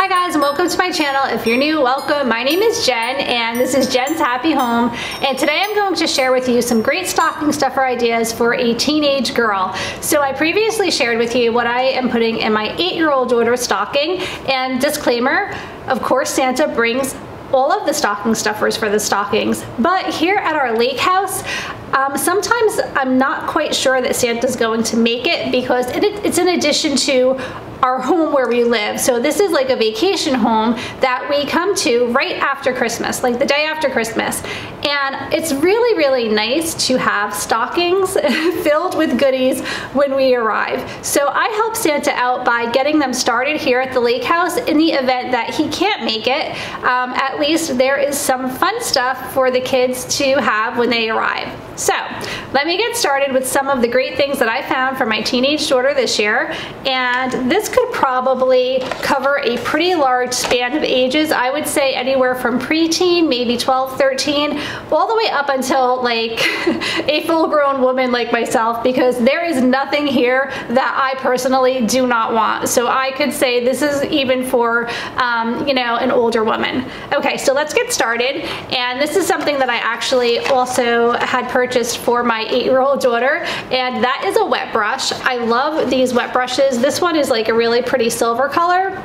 Hi guys, and welcome to my channel. If you're new, welcome. My name is Jen and this is Jen's Happy Home, and today I'm going to share with you some great stocking stuffer ideas for a teenage girl. So I previously shared with you what I am putting in my 8-year-old daughter's stocking, and disclaimer, of course Santa brings all of the stocking stuffers for the stockings, but here at our lake house, sometimes I'm not quite sure that Santa's going to make it because it's in addition to our home where we live. So this is like a vacation home that we come to right after Christmas, like the day after Christmas. And it's really, really nice to have stockings filled with goodies when we arrive. So I help Santa out by getting them started here at the lake house. In the event that he can't make it, at least there is some fun stuff for the kids to have when they arrive. So let me get started with some of the great things that I found for my teenage daughter this year. And this could probably cover a pretty large span of ages. I would say anywhere from preteen, maybe 12, 13, all the way up until like a full-grown woman like myself, because there is nothing here that I personally do not want. So I could say this is even for, you know, an older woman. Okay, so let's get started. And this is something that I actually also had purchased for my 8-year-old daughter, and that is a wet brush. I love these wet brushes. This one is like a really pretty silver color.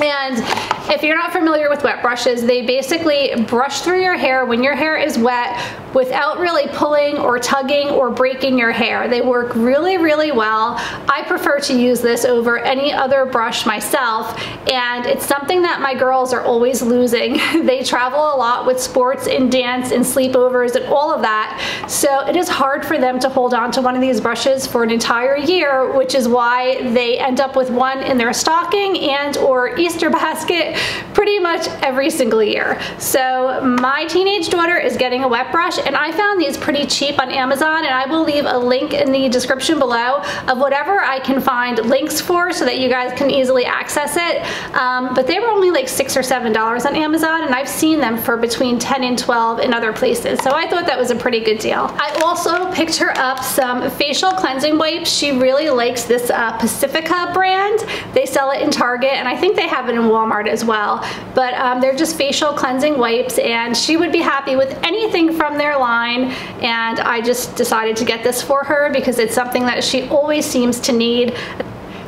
And if you're not familiar with wet brushes, they basically brush through your hair when your hair is wet without really pulling or tugging or breaking your hair. They work really, really well. I prefer to use this over any other brush myself, and it's something that my girls are always losing. They travel a lot with sports and dance and sleepovers and all of that, so it is hard for them to hold on to one of these brushes for an entire year, which is why they end up with one in their stocking and or Easter basket pretty much every single year. So my teenage daughter is getting a wet brush, and I found these pretty cheap on Amazon, and I will leave a link in the description below of whatever I can find links for so that you guys can easily access it. But they were only like $6 or $7 on Amazon, and I've seen them for between 10 and 12 in other places. So I thought that was a pretty good deal. I also picked her up some facial cleansing wipes. She really likes this Pacifica brand. They sell it in Target, and I think they have it in Walmart as well. But they're just facial cleansing wipes, and she would be happy with anything from their line, and I just decided to get this for her because it's something that she always seems to need.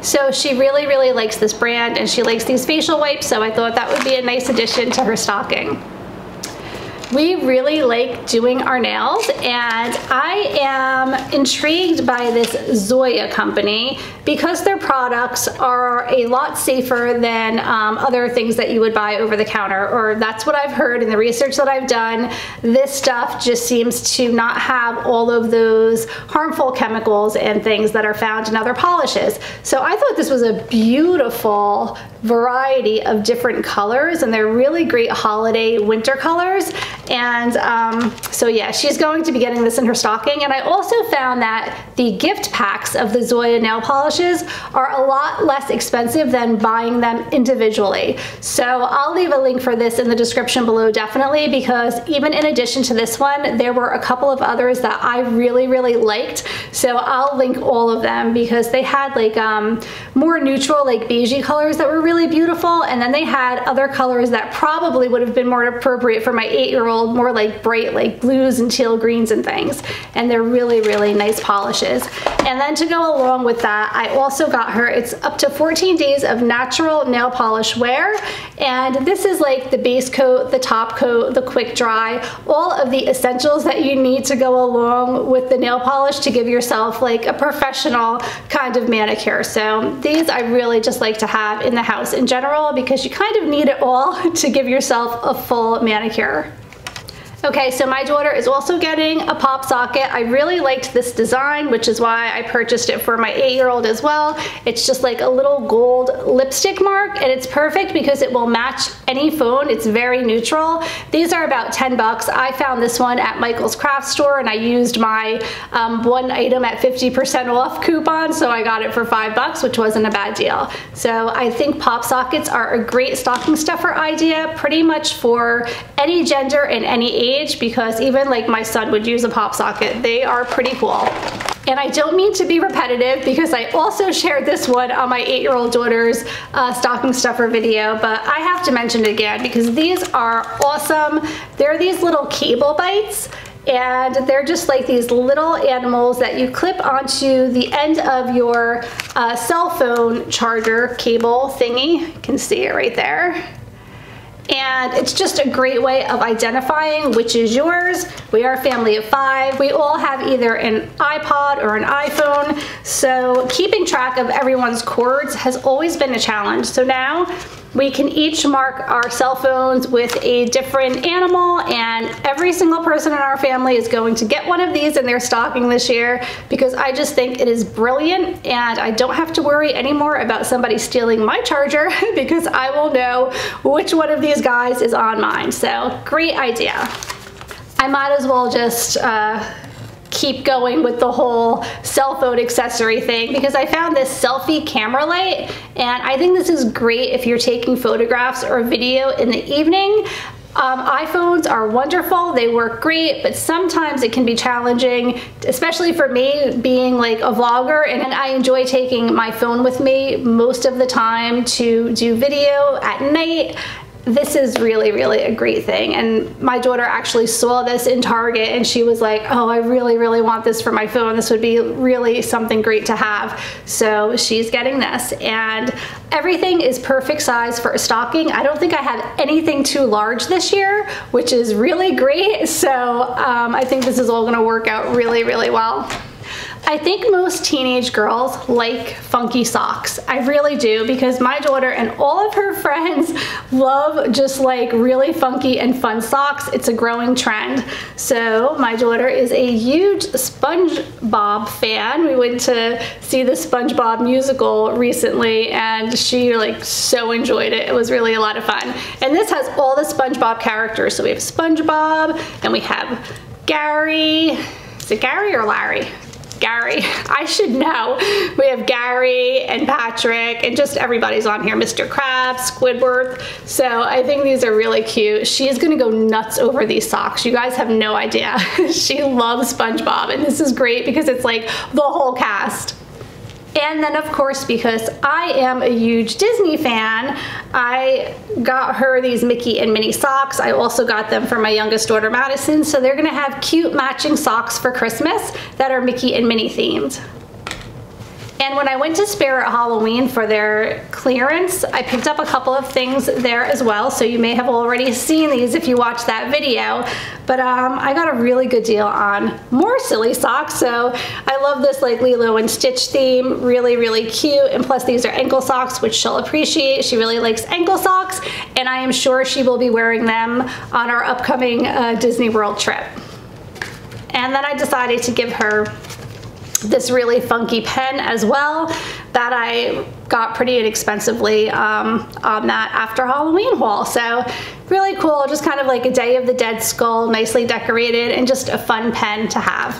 So she really, really likes this brand, and she likes these facial wipes, so I thought that would be a nice addition to her stocking. We really like doing our nails, and I am intrigued by this Zoya company because their products are a lot safer than other things that you would buy over the counter, or that's what I've heard in the research that I've done. This stuff just seems to not have all of those harmful chemicals and things that are found in other polishes. So I thought this was a beautiful variety of different colors, and they're really great holiday winter colors. And so yeah, she's going to be getting this in her stocking. And I also found that the gift packs of the Zoya nail polishes are a lot less expensive than buying them individually. So I'll leave a link for this in the description below, definitely, because even in addition to this one, there were a couple of others that I really, really liked. So I'll link all of them because they had like more neutral, like beigey colors that were really beautiful. And then they had other colors that probably would have been more appropriate for my 8-year-old, more like bright, like blues and teal greens and things. And they're really, really nice polishes. And then to go along with that, I also got her, it's up to 14 days of natural nail polish wear. And this is like the base coat, the top coat, the quick dry, all of the essentials that you need to go along with the nail polish to give yourself like a professional kind of manicure. So these I really just like to have in the house in general because you kind of need it all to give yourself a full manicure. Okay, so my daughter is also getting a pop socket. I really liked this design, which is why I purchased it for my 8-year-old as well. It's just like a little gold lipstick mark, and it's perfect because it will match any phone. It's very neutral. These are about 10 bucks. I found this one at Michael's craft store, and I used my one item at 50% off coupon, so I got it for 5 bucks, which wasn't a bad deal. So I think pop sockets are a great stocking stuffer idea, pretty much for any gender and any age, because even like my son would use a pop socket. They are pretty cool. And I don't mean to be repetitive because I also shared this one on my 8-year-old daughter's stocking stuffer video, but I have to mention it again because these are awesome. They're these little cable bites, and they're just like these little animals that you clip onto the end of your cell phone charger cable thingy. You can see it right there. And it's just a great way of identifying which is yours. We are a family of 5. We all have either an iPod or an iPhone, so keeping track of everyone's cords has always been a challenge. So now we can each mark our cell phones with a different animal, and every single person in our family is going to get one of these in their stocking this year because I just think it is brilliant, and I don't have to worry anymore about somebody stealing my charger because I will know which one of these guys is on mine. So great idea. I might as well just keep going with the whole cell phone accessory thing because I found this Selfie camera light, and I think this is great if you're taking photographs or video in the evening. iPhones are wonderful, they work great, but sometimes it can be challenging, especially for me being like a vlogger, and I enjoy taking my phone with me most of the time to do video at night. This is really, really a great thing. And my daughter actually saw this in Target and she was like, oh, I really, really want this for my phone. This would be really something great to have. So she's getting this, and everything is perfect size for a stocking. I don't think I have anything too large this year, which is really great. So I think this is all gonna work out really, really well. I think most teenage girls like funky socks. I really do, because my daughter and all of her friends love just like really funky and fun socks. It's a growing trend. So my daughter is a huge SpongeBob fan. We went to see the SpongeBob musical recently and she like so enjoyed it. It was really a lot of fun. And this has all the SpongeBob characters. So we have SpongeBob and we have Gary. Is it Gary or Larry? Gary, I should know. We have Gary and Patrick and just everybody's on here. Mr. Krabs, Squidward. So I think these are really cute. She's gonna go nuts over these socks. You guys have no idea. She loves SpongeBob, and this is great because it's like the whole cast. And then of course, because I am a huge Disney fan, I got her these Mickey and Minnie socks. I also got them for my youngest daughter, Madison. So they're gonna have cute matching socks for Christmas that are Mickey and Minnie themed. And when I went to Spirit Halloween for their clearance, I picked up a couple of things there as well. So you may have already seen these if you watched that video. But I got a really good deal on more silly socks. So I love this like Lilo and Stitch theme, really, really cute. And plus these are ankle socks, which she'll appreciate. She really likes ankle socks, and I am sure she will be wearing them on our upcoming Disney World trip. And then I decided to give her this really funky pen as well that I got pretty inexpensively on that after Halloween haul. So really cool, just kind of like a Day of the Dead skull, nicely decorated, and just a fun pen to have.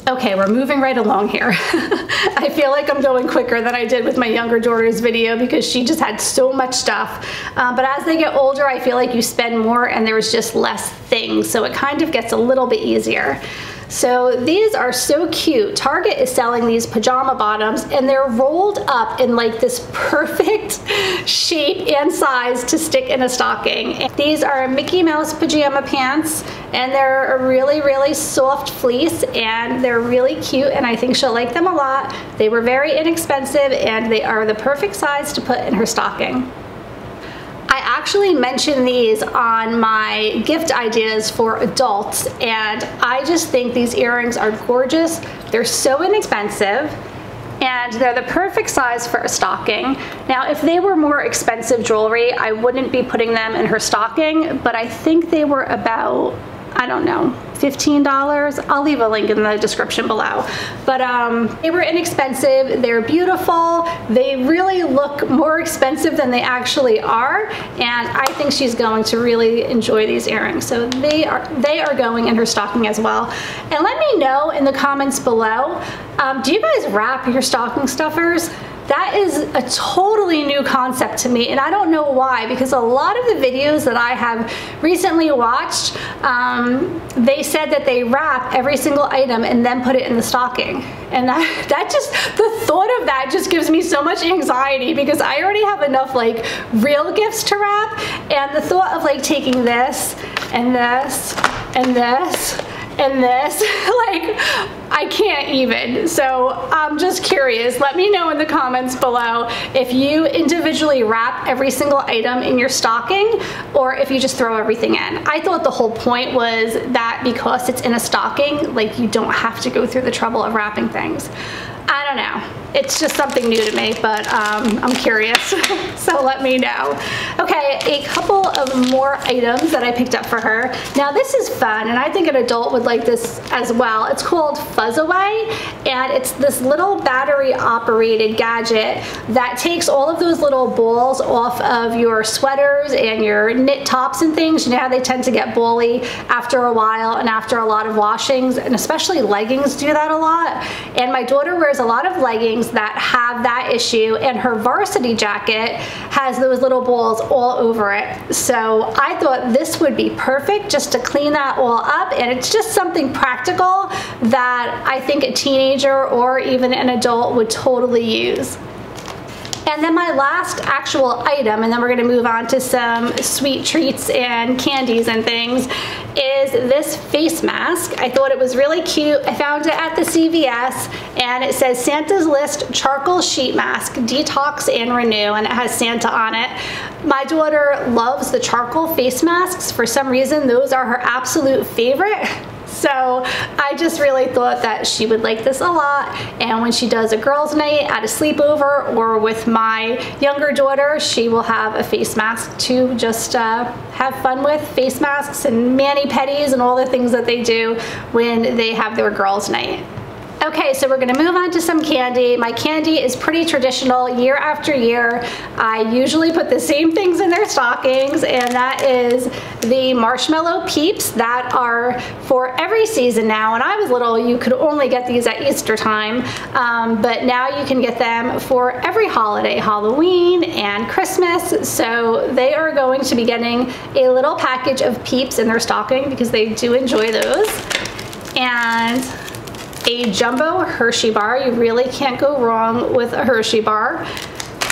Okay, we're moving right along here. I feel like I'm going quicker than I did with my younger daughter's video because she just had so much stuff. But as they get older, I feel like you spend more and there's just less things. So it kind of gets a little bit easier. So these are so cute. Target is selling these pajama bottoms and they're rolled up in like this perfect shape and size to stick in a stocking. These are Mickey Mouse pajama pants and they're a really, really soft fleece and they're really cute, and I think she'll like them a lot. They were very inexpensive and they are the perfect size to put in her stocking. I actually mentioned these on my gift ideas for adults, and I just think these earrings are gorgeous. They're so inexpensive and they're the perfect size for a stocking. Now, if they were more expensive jewelry, I wouldn't be putting them in her stocking, but I think they were about, I don't know, $15. I'll leave a link in the description below. But they were inexpensive, they're beautiful, they really look more expensive than they actually are, and I think she's going to really enjoy these earrings. So they are going in her stocking as well. And let me know in the comments below, do you guys wrap your stocking stuffers? That is a totally new concept to me, and I don't know why, because a lot of the videos that I have recently watched, they said that they wrap every single item and then put it in the stocking. And that just, the thought of that just gives me so much anxiety, because I already have enough like real gifts to wrap, and the thought of like taking this and this and this and this, like, I can't even. So I'm just curious. Let me know in the comments below if you individually wrap every single item in your stocking, or if you just throw everything in. I thought the whole point was that because it's in a stocking, like, you don't have to go through the trouble of wrapping things. I don't know. It's just something new to me, but I'm curious, so let me know. Okay, a couple of more items that I picked up for her. Now this is fun, and I think an adult would like this as well. It's called Fuzz Away, and it's this little battery operated gadget that takes all of those little balls off of your sweaters and your knit tops and things. You know how they tend to get bally after a while and after a lot of washings, and especially leggings do that a lot. And my daughter wears a lot of leggings that have that issue, and her varsity jacket has those little balls all over it. So I thought this would be perfect just to clean that all up, and it's just something practical that I think a teenager or even an adult would totally use. And then my last actual item, and then we're gonna move on to some sweet treats and candies and things, is this face mask. I thought it was really cute. I found it at the CVS, and it says Santa's List Charcoal Sheet Mask, Detox and Renew, and it has Santa on it. My daughter loves the charcoal face masks. For some reason, those are her absolute favorite. So I just really thought that she would like this a lot, and when she does a girls' night at a sleepover or with my younger daughter, she will have a face mask to just have fun with. Face masks and mani-pedis and all the things that they do when they have their girls' night. Okay, so we're gonna move on to some candy. My candy is pretty traditional year after year. I usually put the same things in their stockings, and that is the marshmallow peeps that are for every season now. When I was little, you could only get these at Easter time, but now you can get them for every holiday, Halloween and Christmas. So they are going to be getting a little package of peeps in their stocking because they do enjoy those. And a jumbo Hershey bar. You really can't go wrong with a Hershey bar.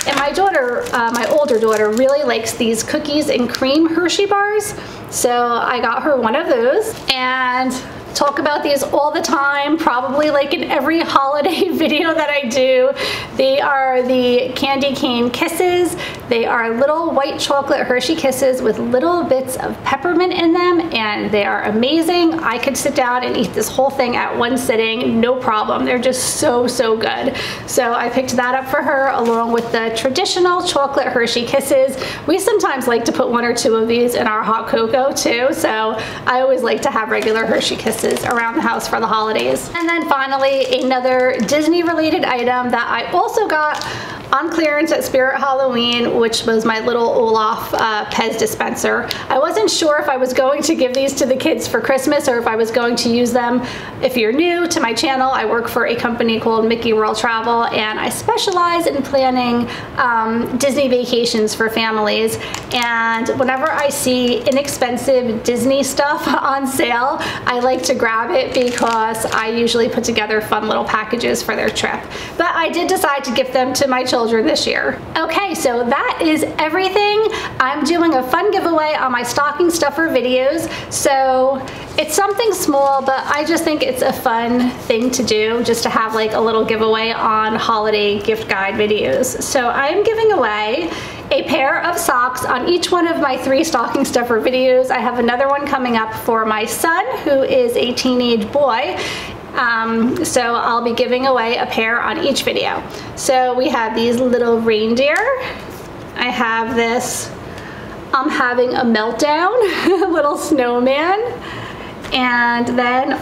And my daughter, my older daughter, really likes these cookies and cream Hershey bars. So I got her one of those, and talk about these all the time, probably like in every holiday video that I do. They are the Candy Cane Kisses. They are little white chocolate Hershey Kisses with little bits of peppermint in them, and they are amazing. I could sit down and eat this whole thing at one sitting, no problem. They're just so, so good. So I picked that up for her along with the traditional chocolate Hershey Kisses. We sometimes like to put one or two of these in our hot cocoa too, so I always like to have regular Hershey Kisses around the house for the holidays. And then finally, another Disney related item that I also got on clearance at Spirit Halloween, which was my little Olaf Pez Dispenser. I wasn't sure if I was going to give these to the kids for Christmas or if I was going to use them. If you're new to my channel, I work for a company called Mickey World Travel, and I specialize in planning Disney vacations for families. And whenever I see inexpensive Disney stuff on sale, I like to grab it because I usually put together fun little packages for their trip. But I did decide to gift them to my children this year. Okay, so that is everything. I'm doing a fun giveaway on my stocking stuffer videos. So it's something small, but I just think it's a fun thing to do, just to have like a little giveaway on holiday gift guide videos. So I'm giving away a pair of socks on each one of my 3 stocking stuffer videos. I have another one coming up for my son, who is a teenage boy. So I'll be giving away a pair on each video. So we have these little reindeer. I have this I'm having a meltdown little snowman. And then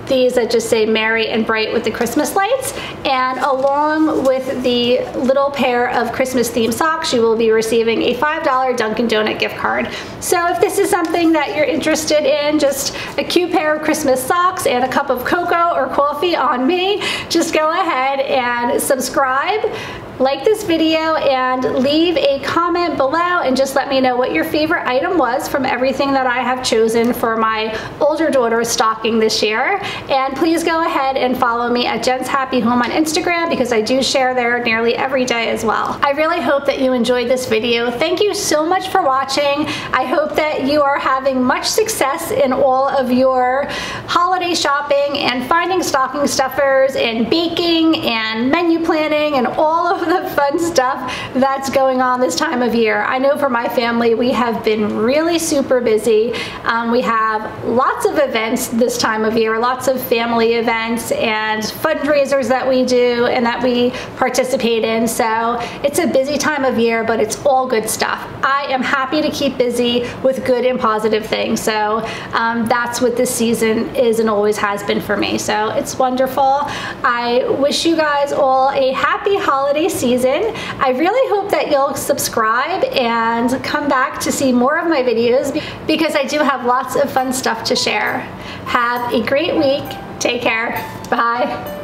these that just say merry and bright with the Christmas lights, and along with the little pair of Christmas themed socks, you will be receiving a $5 Dunkin' Donut gift card. So if this is something that you're interested in, just a cute pair of Christmas socks and a cup of cocoa or coffee on me, just go ahead and subscribe, like this video and leave a comment below and just let me know what your favorite item was from everything that I have chosen for my older daughter's stocking this year. And please go ahead and follow me at Jen's Happy Home on Instagram because I do share there nearly every day as well. I really hope that you enjoyed this video. Thank you so much for watching. I hope that you are having much success in all of your holiday shopping and finding stocking stuffers and baking and menu planning and all of the fun stuff that's going on this time of year. I know for my family, we have been really super busy. We have lots of events this time of year, lots of family events and fundraisers that we do and that we participate in. So it's a busy time of year, but it's all good stuff. I am happy to keep busy with good and positive things. So that's what this season is and always has been for me. So it's wonderful. I wish you guys all a happy holiday season. I really hope that you'll subscribe and come back to see more of my videos because I do have lots of fun stuff to share. Have a great week. Take care. Bye.